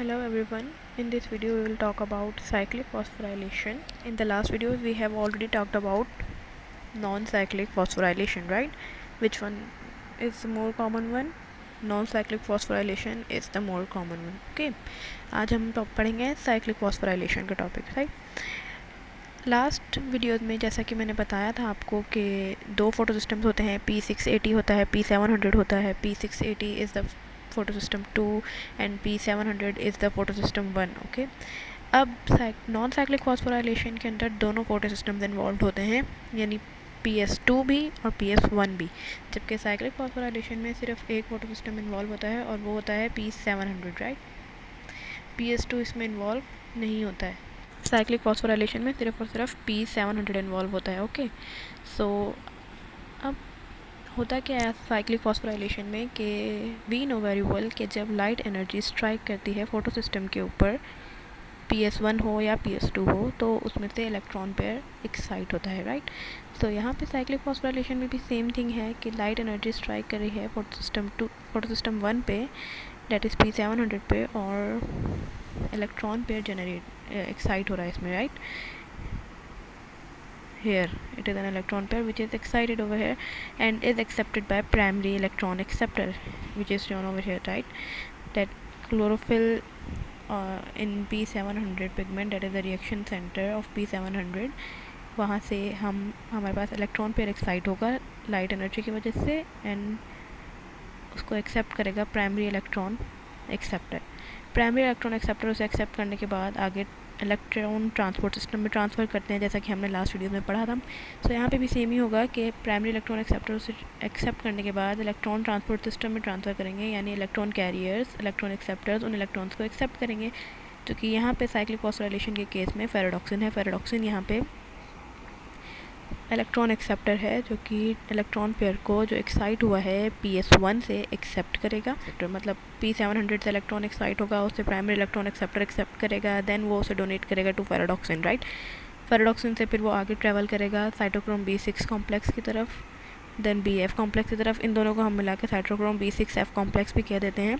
Hello everyone, in this video we will talk about cyclic phosphorylation. In the last video we have already talked about non-cyclic phosphorylation, right? Which one is the more common one? Non-cyclic phosphorylation is the more common one. Okay, आज हम पढ़ेंगे cyclic phosphorylation का topic, right? Last videos में जैसा कि मैंने बताया था आपको कि दो फोटो सिस्टम्स होते हैं, P680 होता है, P700 होता है. P680 is the photo system 2 and P700 is the photo system 1. Okay, अब नॉन साइक्लिक फॉस्फोराइलेशन के अंदर दोनों फोटो सिस्टम्स इन्वॉल्व होते हैं, यानी PS2 भी और PS1 भी, जबकि साइक्लिक फॉस्फोराइलेशन में सिर्फ एक फोटो सिस्टम इन्वॉल्व होता है और वो होता है P700, राइट. PS2 इसमें इन्वॉल्व नहीं होता है. साइक्लिक फॉस्फोराइलेशन में सिर्फ और सिर्फ P700 इन्वॉल्व होता है. ओके, सो अब होता क्या है साइक्लिक फॉस्फोराइलेशन में कि वी नो वेरी वेल कि जब लाइट एनर्जी स्ट्राइक करती है फोटो सिस्टम के ऊपर, PS1 हो या PS2 हो, तो उसमें से इलेक्ट्रॉन पेयर एक्साइट होता है, राइट. तो यहाँ पे साइक्लिक फॉस्फोराइलेशन में भी सेम थिंग है कि लाइट एनर्जी स्ट्राइक कर रही है फोटो सिस्टम 1 पे, डेट इज़ P700 पे, और इलेक्ट्रॉन पेयर जनरेट एक्साइट हो रहा है इसमें, right. Here it is an electron pair which is excited over here and is accepted by primary electron acceptor, which is shown over here, right. That chlorophyll in P700 pigment, that is the reaction center of P700, वहाँ से हमारे पास electron pair excite होगा light energy की वजह से, and उसको accept करेगा primary electron acceptor. Primary electron acceptor उसे एक्सेप्ट करने के बाद आगे इलेक्ट्रॉन ट्रांसपोर्ट सिस्टम में ट्रांसफ़र करते हैं, जैसा कि हमने लास्ट वीडियो में पढ़ा था. तो यहाँ पे भी सेम ही होगा कि प्राइमरी इलेक्ट्रॉन एक्सेप्टर उसे एक्सेप्ट करने के बाद इलेक्ट्रॉन ट्रांसपोर्ट सिस्टम में ट्रांसफ़र करेंगे, यानी इलेक्ट्रॉन कैरियर्स, इलेक्ट्रॉन एक्सेप्टर्स उन इलेक्ट्रॉन्स को एक्सेप्ट करेंगे. जो कि यहाँ पे साइक्लिक फॉस्फोराइलेशन के केस में फेराडॉक्सिन है. फेराडॉक्सिन यहाँ पे इलेक्ट्रॉन एक्सेप्टर है, जो कि इलेक्ट्रॉन पेयर को जो एक्साइट हुआ है PS1 से एक्सेप्ट करेगा. मतलब P700 से इलेक्ट्रॉन एक्साइट होगा, उससे प्राइमरी इलेक्ट्रॉन एक्सेप्टर एक्सेप्ट करेगा, देन वो उसे डोनेट करेगा टू फेराडॉक्सिन, राइट. फेराडॉक्सिन से फिर वो आगे ट्रैवल करेगा साइटोक्रोम B6 कॉम्प्लेक्स की तरफ, देन BF कॉम्प्लेक्स की तरफ. इन दोनों को हम मिला के साइटोक्रोम B6F कॉम्प्लेक्स भी कह देते हैं.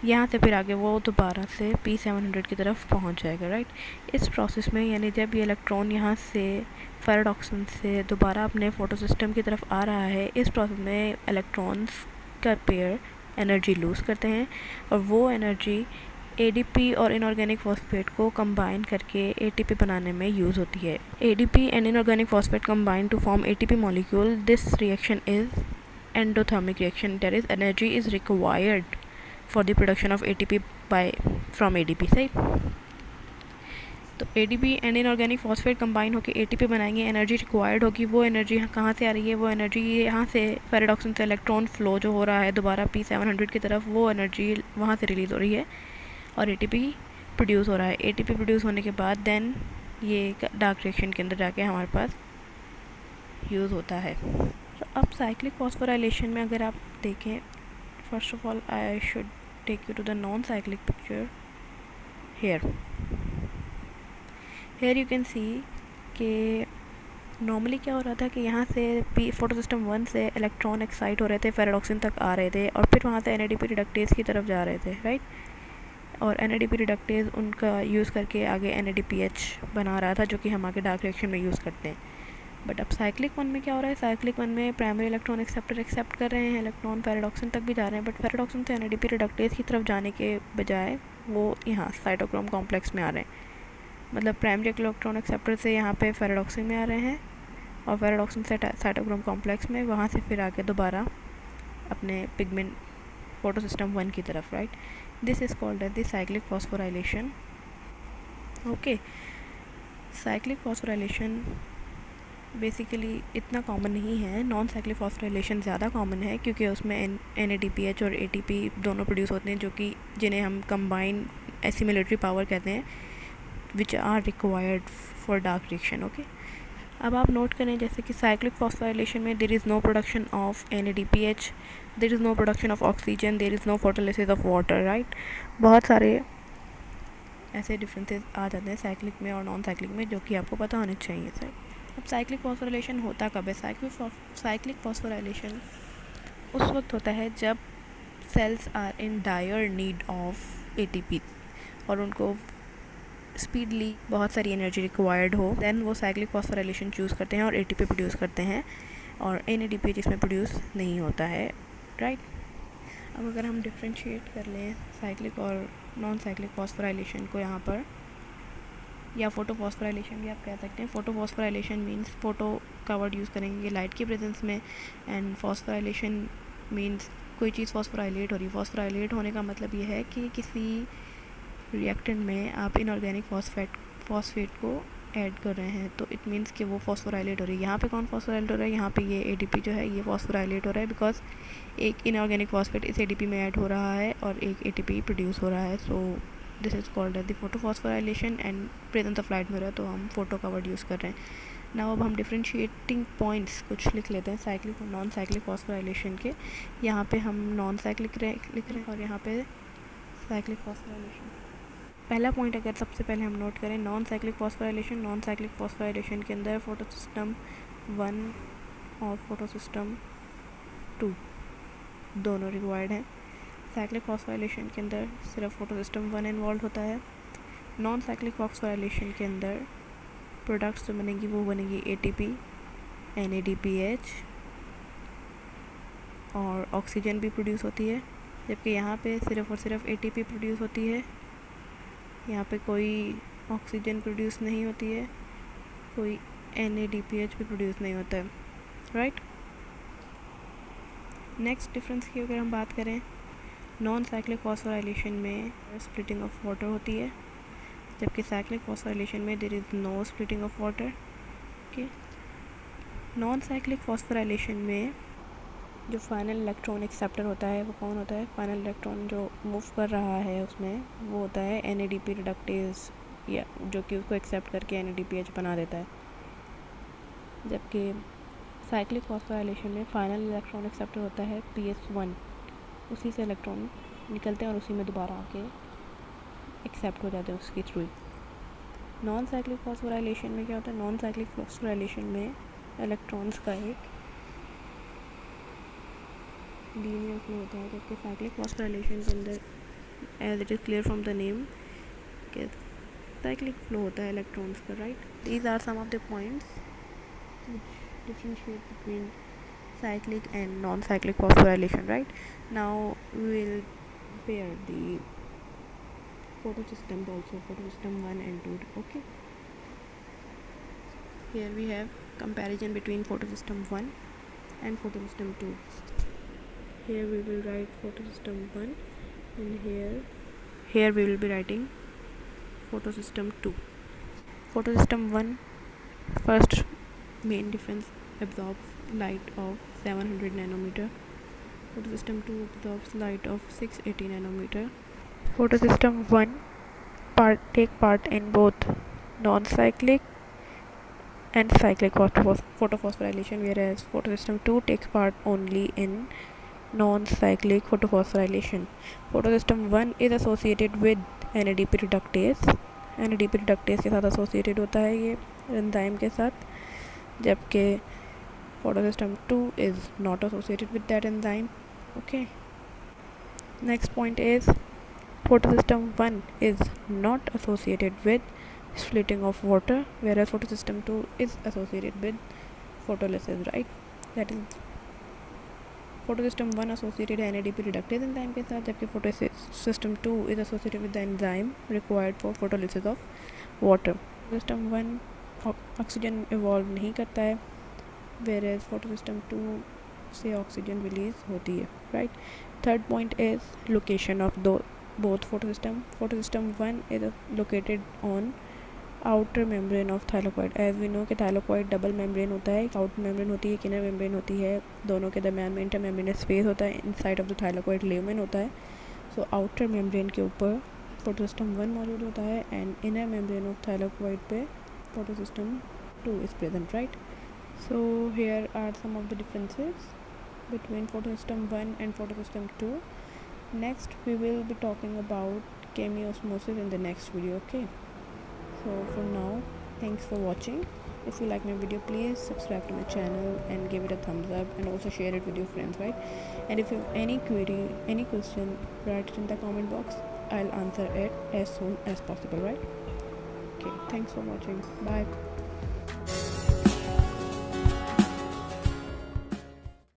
यहाँ से फिर आगे वो दोबारा से P700 की तरफ पहुँच जाएगा, राइट. इस प्रोसेस में, यानी जब ये इलेक्ट्रॉन यहाँ से फेराडॉक्सिन से दोबारा अपने फोटो सिस्टम की तरफ आ रहा है, इस प्रोसेस में इलेक्ट्रॉन्स का पेयर एनर्जी लूज़ करते हैं, और वो एनर्जी ADP और इनऑर्गेनिक फॉस्फेट को कंबाइन करके ATP बनाने में यूज़ होती है. ADP and inorganic phosphate combine to form ATP molecule. This reaction is endothermic reaction, that is energy is required for the production of ATP from ADP, सही. तो ADP and inorganic phosphate combine होकर ATP बनाएंगे, energy required होगी. वो energy कहाँ से आ रही है? वो एनर्जी यहाँ से फेराडॉक्सिन से इलेक्ट्रॉन फ्लो जो हो रहा है दोबारा P700 की तरफ, वो एनर्जी वहाँ से रिलीज़ हो रही है और ATP प्रोड्यूस हो रहा है. ATP प्रोड्यूस होने के बाद देन ये डार्क रिएक्शन के अंदर जाके हमारे पास यूज़ होता है. तो अब साइक्लिक फॉस्फोराइलेशन में अगर आप देखें, first of all I should take you to the non-cyclic picture. Here you can see कि नॉर्मली क्या हो रहा था कि यहाँ से फोटो सिस्टम 1 से इलेक्ट्रॉन एक्साइट हो रहे थे, फेराडॉक्सिन तक आ रहे थे, और फिर वहाँ से NADP रिडक्टेज की तरफ जा रहे थे, राइट. और NADP रिडक्टेज उनका यूज़ करके आगे NADPH बना रहा था, जो कि हम आगे डार्क रिएक्शन में यूज़ करते हैं. बट अब साइक्लिक 1 में क्या हो रहा है? साइक्लिक 1 में प्राइमरी इलेक्ट्रॉन एक्सेप्टर एक्सेप्ट कर रहे हैं, इलेक्ट्रॉन फेराडॉक्सिन तक भी जा रहे हैं, बट फेराडॉक्सिन से NADP रिडक्टेज की तरफ जाने के बजाय वो यहाँ साइटोक्रोम कॉम्प्लेक्स में आ रहे हैं. मतलब प्राइमरी इलेक्ट्रॉन एक्सेप्टर से यहाँ पे फेराडॉक्सिन में आ रहे हैं, और फेराडॉक्सिन से साइटोक्रोम कॉम्प्लेक्स में, वहाँ से फिर आगे दोबारा अपने पिगमेंट फोटो सिस्टम 1 की तरफ, right. This is called as the cyclic phosphorylation. Okay, cyclic phosphorylation basically इतना कॉमन नहीं है. नॉन साइक्लिक फॉस्फोराइलेशन ज़्यादा कॉमन है, क्योंकि उसमें NADPH और ATP दोनों प्रोड्यूस होते हैं, जो कि जिन्हें हम कंबाइन एसिमिलेटरी पावर कहते हैं, which are required for dark reaction. Okay, अब आप नोट करें जैसे कि साइक्लिक फॉस्फोराइलेशन में there is no production of NADPH, there is no production of oxygen, there is no photolysis of water, right. बहुत सारे ऐसे डिफरेंसेस आ जाते हैं साइक्लिक में और नॉन साइक्लिक में, जो कि आपको पता होने चाहिए, सर. अब साइक्लिक फॉस्फोराइलेशन होता कब है? साइक्लिक फॉस्फोराइलेशन उस वक्त होता है जब cells are in dire need of ATP. और उनको स्पीडली बहुत सारी एनर्जी रिक्वायर्ड हो, देन वो साइक्लिक फॉस्फोराइलेशन चूज़ करते हैं और एटीपी प्रोड्यूस करते हैं, और एनएडीपी जिसमें प्रोड्यूस नहीं होता है, राइट। अब अगर हम डिफ्रेंशिएट कर लें साइक्लिक और नॉन साइक्लिक फॉस्फोराइलेशन को यहाँ पर, या फोटो फॉस्फोराइलेशन भी आप कह सकते हैं। फोटो फॉस्फोराइलेशन मीन्स फोटो का वर्ड यूज़ करेंगे लाइट की प्रेजेंस में, एंड फॉस्फोराइलेशन मीन्स कोई चीज़ फॉस्फोराइलेट हो रही है। फॉस्फोराइलेट होने का मतलब ये है कि किसी रिएक्टेंट में आप इनऑर्गेनिक फॉस्फेट को ऐड कर रहे हैं, तो इट मीन्स कि वो फॉस्फोराइलेट हो रही है। यहाँ पे कौन फॉस्फोराइलेट हो रहा है? यहाँ पे ये एडीपी जो है ये फॉस्फोराइलेट हो रहा है, बिकॉज एक इनऑर्गेनिक फॉस्फेट इस एडीपी में ऐड हो रहा है और एक एटीपी प्रोड्यूस हो रहा है। So this is called as the photo phosphorylation and presence of light mirror, तो हम फोटो का वर्ड यूज़ कर रहे हैं। नाउ अब हम डिफ्रेंशिएटिंग पॉइंट्स कुछ लिख लेते हैं साइक्लिक और नॉन साइक्लिक फॉस्फोराइलेशन के। यहाँ पे हम नॉन साइक्लिक लिख रहे हैं और यहाँ पे साइक्लिक फॉस्फोराइलेशन। पहला पॉइंट अगर सबसे पहले हम नोट करें, नॉन साइक्लिक फॉस्फोराइलेशन के अंदर फोटो सिस्टम 1 और फोटो सिस्टम 2 दोनों रिक्वायर्ड हैं। साइक्लिक फॉस्फोराइलेशन के अंदर सिर्फ फोटो सिस्टम 1 इन्वॉल्व होता है। नॉन साइक्लिक फॉस्फोराइलेशन के अंदर प्रोडक्ट्स जो बनेंगी वो बनेगी एटीपी, NADPH और ऑक्सीजन भी प्रोड्यूस होती है, जबकि यहाँ पे सिर्फ और सिर्फ एटीपी प्रोड्यूस होती है। यहाँ पे कोई ऑक्सीजन प्रोड्यूस नहीं होती है, कोई NADPH भी प्रोड्यूस नहीं होता है, राइट। नेक्स्ट डिफरेंस की अगर हम बात करें, नॉन साइक्लिक फॉस्फोराइलेशन में स्प्लिटिंग ऑफ वाटर होती है, जबकि साइक्लिक फॉस्फोराइलेशन में there is no splitting of water. Okay, non cyclic phosphorylation में जो फाइनल इलेक्ट्रॉन एक्सेप्टर होता है वो कौन होता है? फाइनल इलेक्ट्रॉन जो मूव कर रहा है उसमें वो होता है NADP रिडक्टेज, या जो कि उसको एक्सेप्ट करके NADPH बना देता है। जबकि साइक्लिक फॉस्फोराइलेशन में फाइनल इलेक्ट्रॉन एक्सेप्टर होता है PS1, उसी से इलेक्ट्रॉन निकलते हैं और उसी में दोबारा आके एक्सेप्ट हो जाते हैं उसके थ्रू। नॉन साइक्लिक फॉस्फोराइलेशन में क्या होता है? नॉन साइक्लिक फॉस्फोराइलेशन में इलेक्ट्रॉन्स का एक लीनियर फ्लो होता है, जबकि साइक्लिक फॉस्फोराइलेशन के अंदर as it is clear from the name कि साइक्लिक फ्लो होता है इलेक्ट्रॉन्स का, right. These are some of the points which differentiate between cyclic and non-cyclic phosphorylation, right? Now we will pair the photosystems also, photosystem 1 and 2, okay. Here we have comparison between photosystem 1 and photosystem 2. Here we will write photosystem 1 and here we will be writing photosystem 2. Photosystem 1, first main difference, absorbs light of 700 nanometer. Photosystem 2 absorbs light of 680 nanometer. Photosystem 1 take part in both non-cyclic and cyclic photophosphorylation, whereas photosystem 2 takes part only in non-cyclic photophosphorylation. Photosystem 1 is associated with NADP reductase. NADP reductase के साथ associated होता है ये enzyme के साथ, जबकि photosystem 2 is not associated with that enzyme, okay. Next point is photosystem 1 is not associated with splitting of water, whereas photosystem 2 is associated with photolysis, right. That is photosystem 1 associated NADP reductase enzyme के साथ, जबकि photosystem 2 is associated with the enzyme required for photolysis of water. Photosystem 1 oxygen evolve नहीं करता है, whereas photosystem 2 से oxygen release होती है, right. Third point is location of both photosystem. Photosystem 1 is located on outer membrane of thylakoid. As we know कि thylakoid double membrane होता है, outer membrane होती है, इनर मेम्ब्रेन होती है, दोनों के दरमियान में इंटरमेम्ब्रेनस स्पेस होता है, inside of the thylakoid lumen होता है। सो आउटर मेम्ब्रेन के ऊपर photosystem 1 मौजूद होता है and inner membrane of thylakoid पे photosystem 2 is present, right. So here are some of the differences between photosystem 1 and photosystem 2. Next we will be talking about chemiosmosis in the next video, okay. So for now, thanks for watching. If you like my video, please subscribe to my channel and give it a thumbs up, and also share it with your friends, right. And if you have any query, any question, write it in the comment box. I'll answer it as soon as possible, right? Okay, thanks for watching. Bye.